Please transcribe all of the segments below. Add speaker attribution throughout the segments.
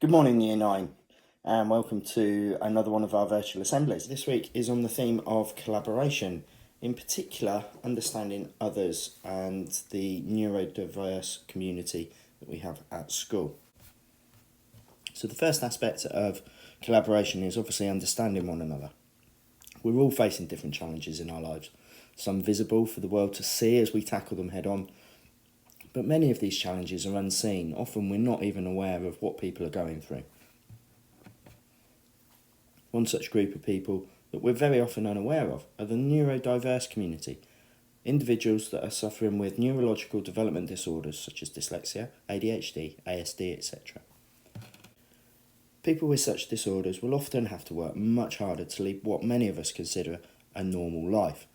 Speaker 1: Good morning, Year 9, and welcome to another one of our virtual assemblies. This week is on the theme of collaboration, in particular, understanding others and the neurodiverse community that we have at school. So, the first aspect of collaboration is obviously understanding one another. We're all facing different challenges in our lives, some visible for the world to see as we tackle them head on. But many of these challenges are unseen. Often we're not even aware of what people are going through. One such group of people that we're very often unaware of are the neurodiverse community, individuals that are suffering with neurological development disorders such as dyslexia, ADHD, ASD, etc. People with such disorders will often have to work much harder to lead what many of us consider a normal life,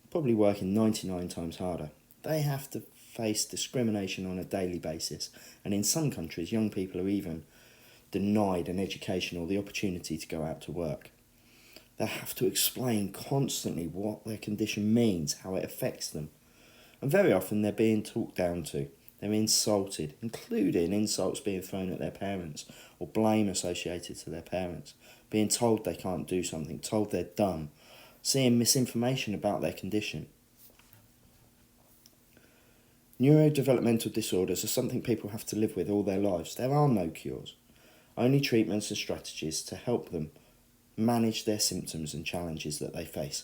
Speaker 1: probably working 99 times harder. They have to face discrimination on a daily basis, and in some countries young people are even denied an education or the opportunity to go out to work. They have to explain constantly what their condition means, how it affects them. And very often they're being talked down to. They're insulted, including insults being thrown at their parents or blame associated to their parents, being told they can't do something, told they're dumb, seeing misinformation about their condition. Neurodevelopmental disorders are something people have to live with all their lives. There are no cures, only treatments and strategies to help them manage their symptoms and challenges that they face.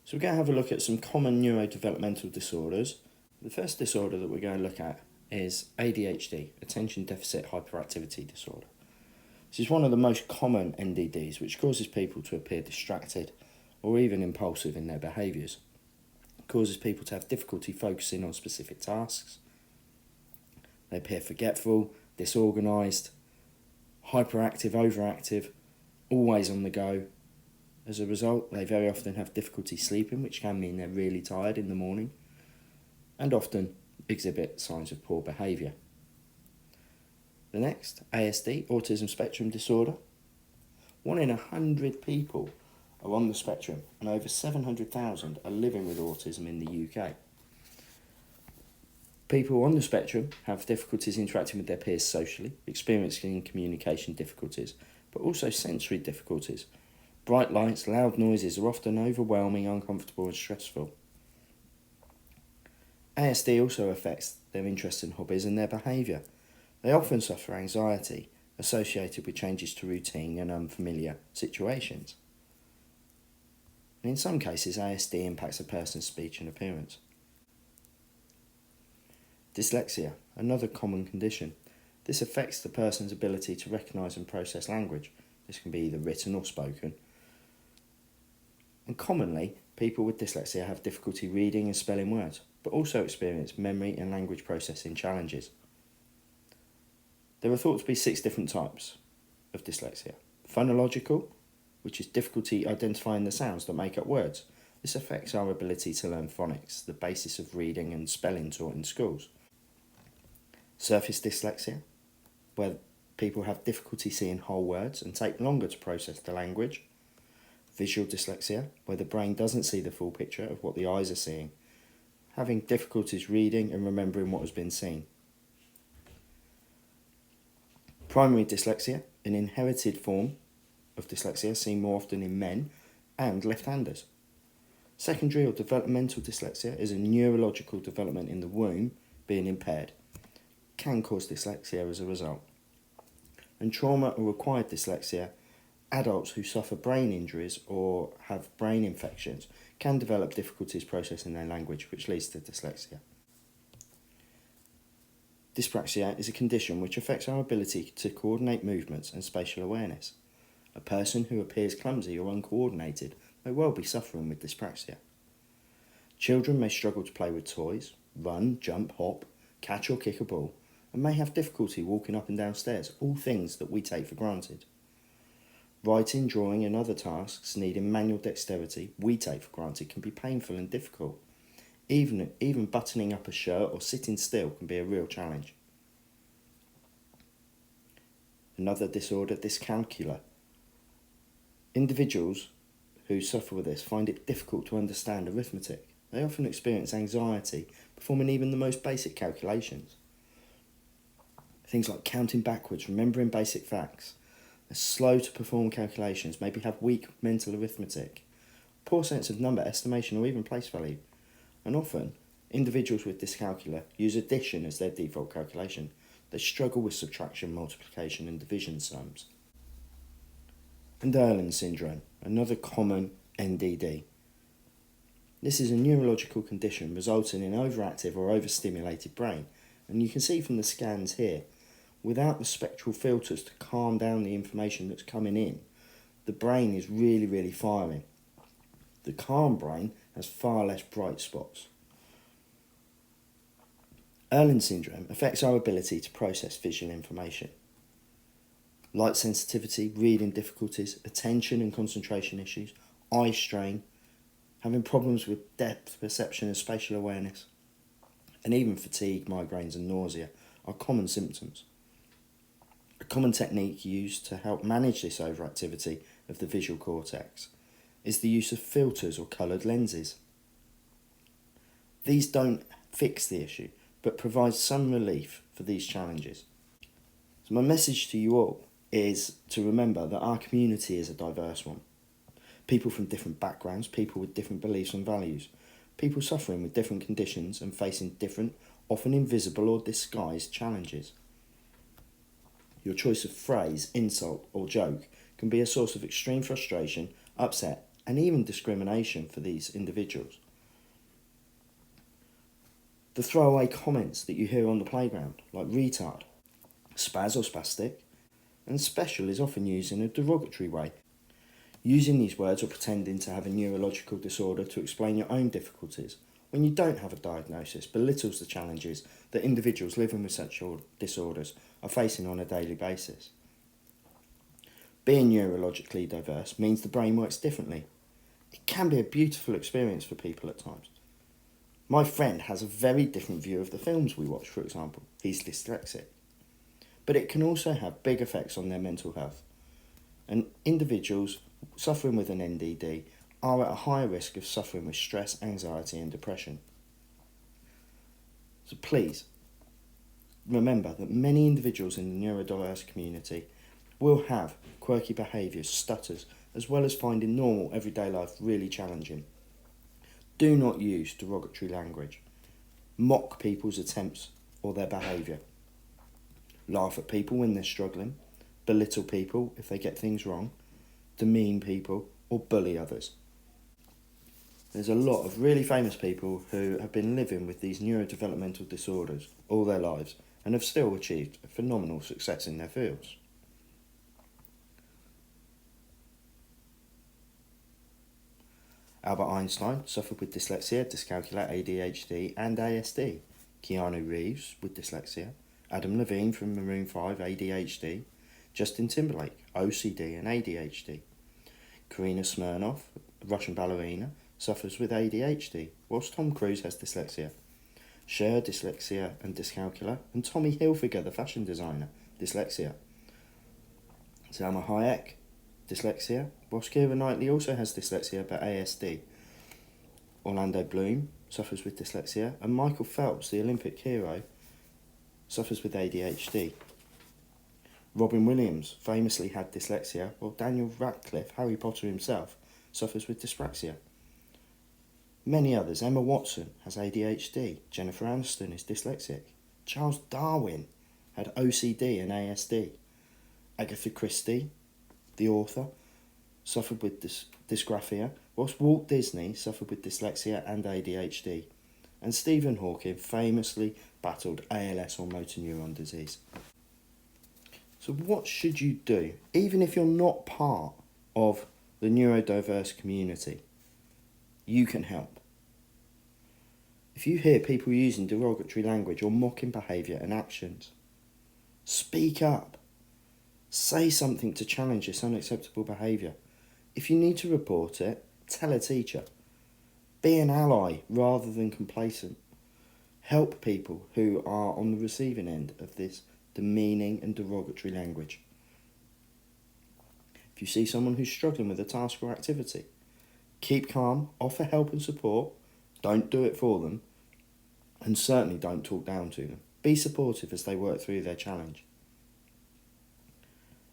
Speaker 1: So we're going to have a look at some common neurodevelopmental disorders. The first disorder that we're going to look at is ADHD, Attention Deficit Hyperactivity Disorder. This is one of the most common NDDs, which causes people to appear distracted or even impulsive in their behaviours. It causes people to have difficulty focusing on specific tasks. They appear forgetful, disorganised, hyperactive, overactive, always on the go. As a result, they very often have difficulty sleeping, which can mean they're really tired in the morning, and often exhibit signs of poor behaviour. The next, ASD, Autism Spectrum Disorder. 1 in 100 people are on the spectrum, and over 700,000 are living with autism in the UK. People on the spectrum have difficulties interacting with their peers socially, experiencing communication difficulties, but also sensory difficulties. Bright lights, loud noises are often overwhelming, uncomfortable and stressful. ASD also affects their interests and hobbies and their behaviour. They often suffer anxiety associated with changes to routine and unfamiliar situations. And in some cases, ASD impacts a person's speech and appearance. Dyslexia, another common condition. This affects the person's ability to recognise and process language. This can be either written or spoken. And commonly, people with dyslexia have difficulty reading and spelling words, but also experience memory and language processing challenges. There are thought to be 6 different types of dyslexia. Phonological, which is difficulty identifying the sounds that make up words. This affects our ability to learn phonics, the basis of reading and spelling taught in schools. Surface dyslexia, where people have difficulty seeing whole words and take longer to process the language. Visual dyslexia, where the brain doesn't see the full picture of what the eyes are seeing, having difficulties reading and remembering what has been seen. Primary dyslexia, an inherited form of dyslexia seen more often in men and left-handers. Secondary or developmental dyslexia is a neurological development in the womb being impaired. Can cause dyslexia as a result. And trauma or acquired dyslexia, adults who suffer brain injuries or have brain infections can develop difficulties processing their language, which leads to dyslexia. Dyspraxia is a condition which affects our ability to coordinate movements and spatial awareness. A person who appears clumsy or uncoordinated may well be suffering with dyspraxia. Children may struggle to play with toys, run, jump, hop, catch or kick a ball, and may have difficulty walking up and down stairs, all things that we take for granted. Writing, drawing and other tasks needing manual dexterity we take for granted can be painful and difficult. Even buttoning up a shirt or sitting still can be a real challenge. Another disorder, dyscalculia. Individuals who suffer with this find it difficult to understand arithmetic. They often experience anxiety performing even the most basic calculations. Things like counting backwards, remembering basic facts. They're slow to perform calculations, maybe have weak mental arithmetic, poor sense of number estimation or even place value. And often, individuals with dyscalculia use addition as their default calculation. They struggle with subtraction, multiplication and division sums. And Irlen syndrome, another common NDD. This is a neurological condition resulting in overactive or overstimulated brain, and you can see from the scans here, without the spectral filters to calm down the information that's coming in, the brain is really firing. The calm brain has far less bright spots. Irlen syndrome affects our ability to process visual information. Light sensitivity, reading difficulties, attention and concentration issues, eye strain, having problems with depth perception and spatial awareness, and even fatigue, migraines and nausea are common symptoms. A common technique used to help manage this overactivity of the visual cortex is the use of filters or coloured lenses. These don't fix the issue, but provide some relief for these challenges. So my message to you all is to remember that our community is a diverse one. People from different backgrounds, people with different beliefs and values, people suffering with different conditions and facing different, often invisible or disguised challenges. Your choice of phrase, insult or joke can be a source of extreme frustration, upset and even discrimination for these individuals. The throwaway comments that you hear on the playground, like retard, spaz or spastic, and special is often used in a derogatory way. Using these words or pretending to have a neurological disorder to explain your own difficulties when you don't have a diagnosis belittles the challenges that individuals living with such disorders are facing on a daily basis. Being neurologically diverse means the brain works differently. It can be a beautiful experience for people at times. My friend has a very different view of the films we watch, for example. He's dyslexic. But it can also have big effects on their mental health. And individuals suffering with an NDD are at a higher risk of suffering with stress, anxiety and depression. So please, remember that many individuals in the neurodiverse community will have quirky behaviours, stutters, as well as finding normal everyday life really challenging. Do not use derogatory language. Mock people's attempts or their behaviour. Laugh at people when they're struggling. Belittle people if they get things wrong. Demean people or bully others. There's a lot of really famous people who have been living with these neurodevelopmental disorders all their lives and have still achieved phenomenal success in their fields. Albert Einstein suffered with dyslexia, dyscalculia, ADHD and ASD. Keanu Reeves with dyslexia. Adam Levine from Maroon 5, ADHD. Justin Timberlake, OCD and ADHD. Karina Smirnoff, a Russian ballerina, suffers with ADHD, whilst Tom Cruise has dyslexia. Cher, dyslexia and dyscalculia, and Tommy Hilfiger, the fashion designer, dyslexia. Salma Hayek, dyslexia, whilst Keira Knightley also has dyslexia but ASD. Orlando Bloom suffers with dyslexia, and Michael Phelps, the Olympic hero, suffers with ADHD. Robin Williams famously had dyslexia, while Daniel Radcliffe, Harry Potter himself, suffers with dyspraxia. Many others. Emma Watson has ADHD. Jennifer Aniston is dyslexic. Charles Darwin had OCD and ASD. Agatha Christie, the author, suffered with dysgraphia, whilst Walt Disney suffered with dyslexia and ADHD. And Stephen Hawking famously battled ALS or motor neuron disease. So what should you do, even if you're not part of the neurodiverse community? You can help. If you hear people using derogatory language or mocking behaviour and actions, speak up. Say something to challenge this unacceptable behaviour. If you need to report it, tell a teacher. Be an ally rather than complacent. Help people who are on the receiving end of this demeaning and derogatory language. If you see someone who's struggling with a task or activity, keep calm, offer help and support, don't do it for them, and certainly don't talk down to them. Be supportive as they work through their challenge.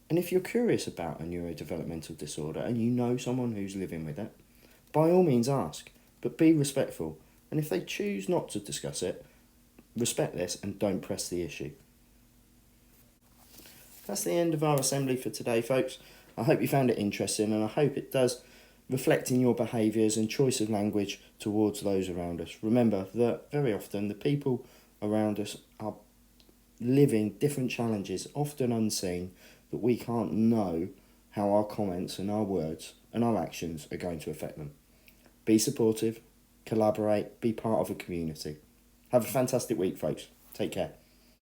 Speaker 1: And if you're curious about a neurodevelopmental disorder and you know someone who's living with it, by all means ask, but be respectful. And if they choose not to discuss it, respect this and don't press the issue. That's the end of our assembly for today, folks. I hope you found it interesting, and I hope it does reflect in your behaviours and choice of language towards those around us. Remember that very often the people around us are living different challenges, often unseen, that we can't know how our comments and our words and our actions are going to affect them. Be supportive, collaborate, be part of a community. Have a fantastic week, folks. Take care.